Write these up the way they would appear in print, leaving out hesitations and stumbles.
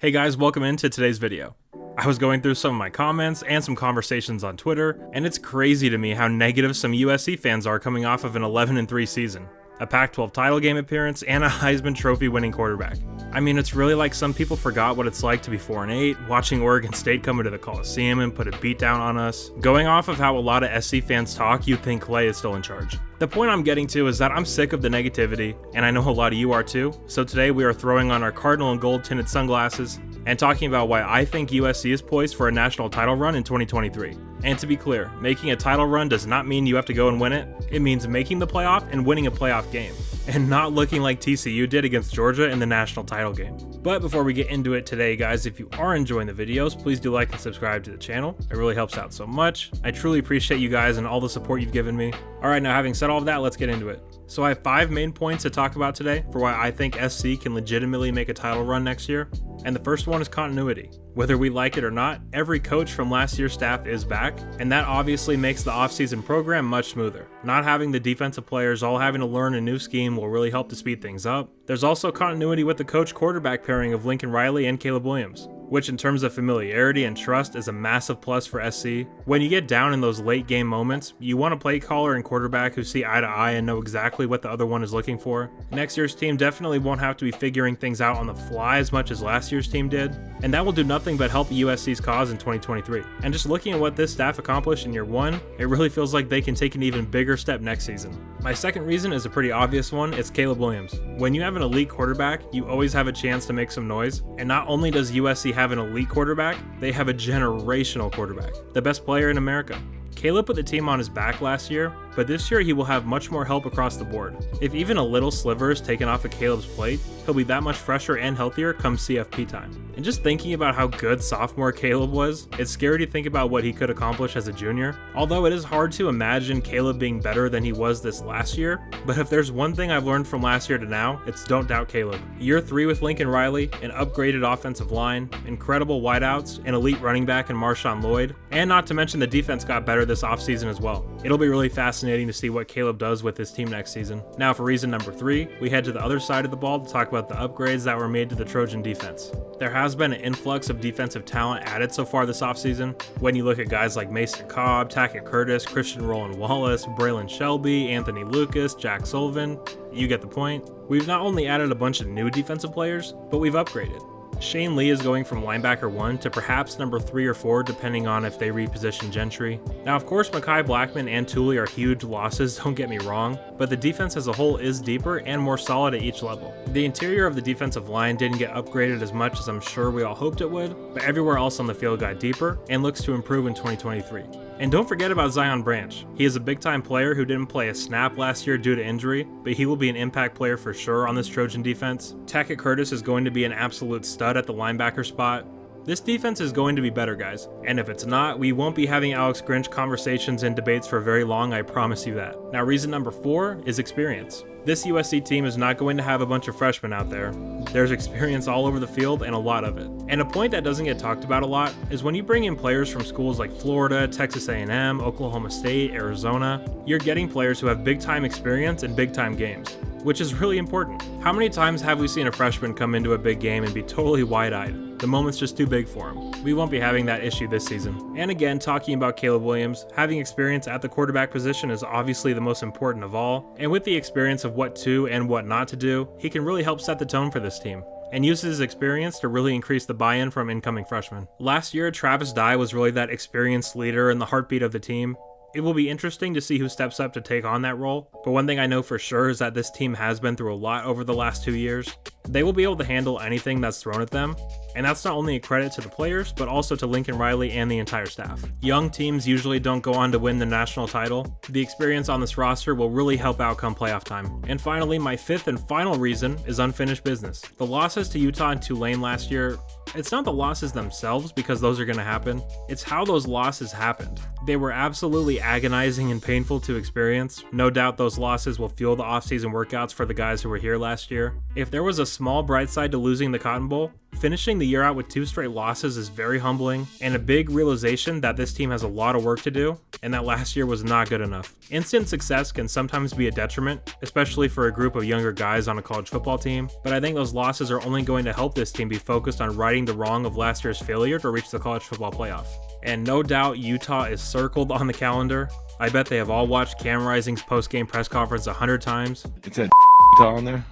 Hey guys, welcome into today's video. I was going through some of my comments and some conversations on Twitter, and it's crazy to me how negative some USC fans are coming off of an 11-3 season, a Pac-12 title game appearance, and a Heisman Trophy winning quarterback. I mean, it's really like some people forgot what it's like to be 4-8, watching Oregon State come into the Coliseum and put a beat down on us. Going off of how a lot of SC fans talk, you'd think Clay is still in charge. The point I'm getting to is that I'm sick of the negativity, and I know a lot of you are too, so today we are throwing on our Cardinal and Gold tinted sunglasses and talking about why I think USC is poised for a national title run in 2023. And to be clear, making a title run does not mean you have to go and win it. It means making the playoff and winning a playoff game, and not looking like TCU did against Georgia in the national title game. But before we get into it today, guys, if you are enjoying the videos, please do like and subscribe to the channel. It really helps out so much. I truly appreciate you guys and all the support you've given me. Alright, now having said all of that, let's get into it. So I have 5 main points to talk about today for why I think SC can legitimately make a title run next year. And the first one is continuity. Whether we like it or not, every coach from last year's staff is back, and that obviously makes the offseason program much smoother. Not having the defensive players all having to learn a new scheme will really help to speed things up. There's also continuity with the coach-quarterback pairing of Lincoln Riley and Caleb Williams, which in terms of familiarity and trust is a massive plus for SC. When you get down in those late game moments, you want a play caller and quarterback who see eye to eye and know exactly what the other one is looking for. Next year's team definitely won't have to be figuring things out on the fly as much as last year's team did, and that will do nothing but help USC's cause in 2023. And just looking at what this staff accomplished in year 1, it really feels like they can take an even bigger step next season. My second reason is a pretty obvious one, it's Caleb Williams. When you have an elite quarterback, you always have a chance to make some noise, and not only does USC have an elite quarterback, they have a generational quarterback, the best player in America. Caleb put the team on his back last year, but this year he will have much more help across the board. If even a little sliver is taken off of Caleb's plate, he'll be that much fresher and healthier come CFP time. And just thinking about how good sophomore Caleb was, it's scary to think about what he could accomplish as a junior. Although it is hard to imagine Caleb being better than he was this last year, but if there's one thing I've learned from last year to now, it's don't doubt Caleb. Year 3 with Lincoln Riley, an upgraded offensive line, incredible wideouts, an elite running back in Marshawn Lloyd, and not to mention the defense got better this offseason as well. It'll be really fascinating to see what Caleb does with his team next season. Now for reason number 3, we head to the other side of the ball to talk about the upgrades that were made to the Trojan defense. There has been an influx of defensive talent added so far this offseason. When you look at guys like Mason Cobb, Tackett Curtis, Christian Roland Wallace, Braylon Shelby, Anthony Lucas, Jack Sullivan, you get the point. We've not only added a bunch of new defensive players, but we've upgraded. Shane Lee is going from linebacker 1 to perhaps number 3 or 4 depending on if they reposition Gentry. Now of course Mekhi Blackman and Tooley are huge losses, don't get me wrong, but the defense as a whole is deeper and more solid at each level. The interior of the defensive line didn't get upgraded as much as I'm sure we all hoped it would, but everywhere else on the field got deeper and looks to improve in 2023. And don't forget about Zion Branch. He is a big-time player who didn't play a snap last year due to injury, but he will be an impact player for sure on this Trojan defense. Tackett Curtis is going to be an absolute stud at the linebacker spot. This defense is going to be better, guys, and if it's not, we won't be having Alex Grinch conversations and debates for very long, I promise you that. Now reason number 4 is experience. This USC team is not going to have a bunch of freshmen out there. There's experience all over the field and a lot of it. And a point that doesn't get talked about a lot is when you bring in players from schools like Florida, Texas A&M, Oklahoma State, Arizona, you're getting players who have big time experience in big time games, which is really important. How many times have we seen a freshman come into a big game and be totally wide-eyed? The moment's just too big for him. We won't be having that issue this season. And again, talking about Caleb Williams, having experience at the quarterback position is obviously the most important of all, and with the experience of what to and what not to do, he can really help set the tone for this team and use his experience to really increase the buy-in from incoming freshmen. Last year, Travis Dye was really that experienced leader and the heartbeat of the team. It will be interesting to see who steps up to take on that role, but one thing I know for sure is that this team has been through a lot over the last 2 years. They will be able to handle anything that's thrown at them, and that's not only a credit to the players, but also to Lincoln Riley and the entire staff. Young teams usually don't go on to win the national title. The experience on this roster will really help out come playoff time. And finally, my 5th and final reason is unfinished business. The losses to Utah and Tulane last year, it's not the losses themselves because those are going to happen, it's how those losses happened. They were absolutely agonizing and painful to experience. No doubt those losses will fuel the offseason workouts for the guys who were here last year. If there was a small bright side to losing the Cotton Bowl, Finishing the year out with 2 straight losses is very humbling, and a big realization that this team has a lot of work to do, and that last year was not good enough. Instant success can sometimes be a detriment, especially for a group of younger guys on a college football team, but I think those losses are only going to help this team be focused on righting the wrong of last year's failure to reach the college football playoff. And no doubt Utah is circled on the calendar. I bet they have all watched Cam Rising's post-game press conference 100 times. It's that Utah on there.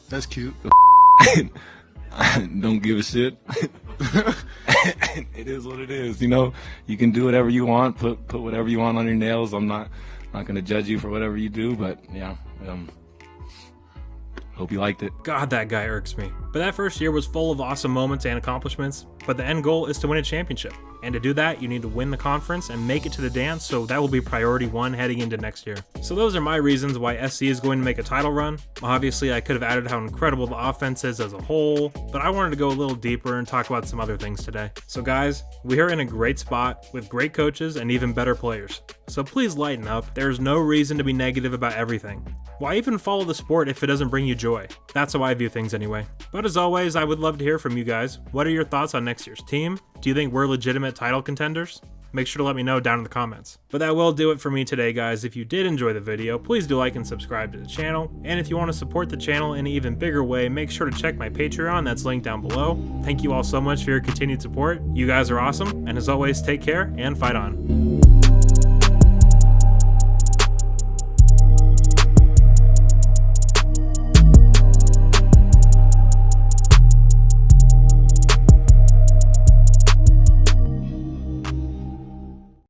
That's cute. Don't give a shit. It is what it is, you know. You can do whatever you want, put whatever you want on your nails. I'm not gonna judge you for whatever you do, but yeah. Hope you liked it. God, that guy irks me. But that first year was full of awesome moments and accomplishments, but the end goal is to win a championship. And to do that, you need to win the conference and make it to the dance, so that will be priority 1 heading into next year. So those are my reasons why SC is going to make a title run. Obviously, I could have added how incredible the offense is as a whole, but I wanted to go a little deeper and talk about some other things today. So guys, we are in a great spot with great coaches and even better players. So please lighten up. There's no reason to be negative about everything. Why even follow the sport if it doesn't bring you joy? That's how I view things anyway. But as always, I would love to hear from you guys. What are your thoughts on next year's team? Do you think we're legitimate title contenders? Make sure to let me know down in the comments. But that will do it for me today, guys. If you did enjoy the video, please do like and subscribe to the channel. And if you want to support the channel in an even bigger way, make sure to check my Patreon. That's linked down below. Thank you all so much for your continued support. You guys are awesome. And as always, take care and fight on.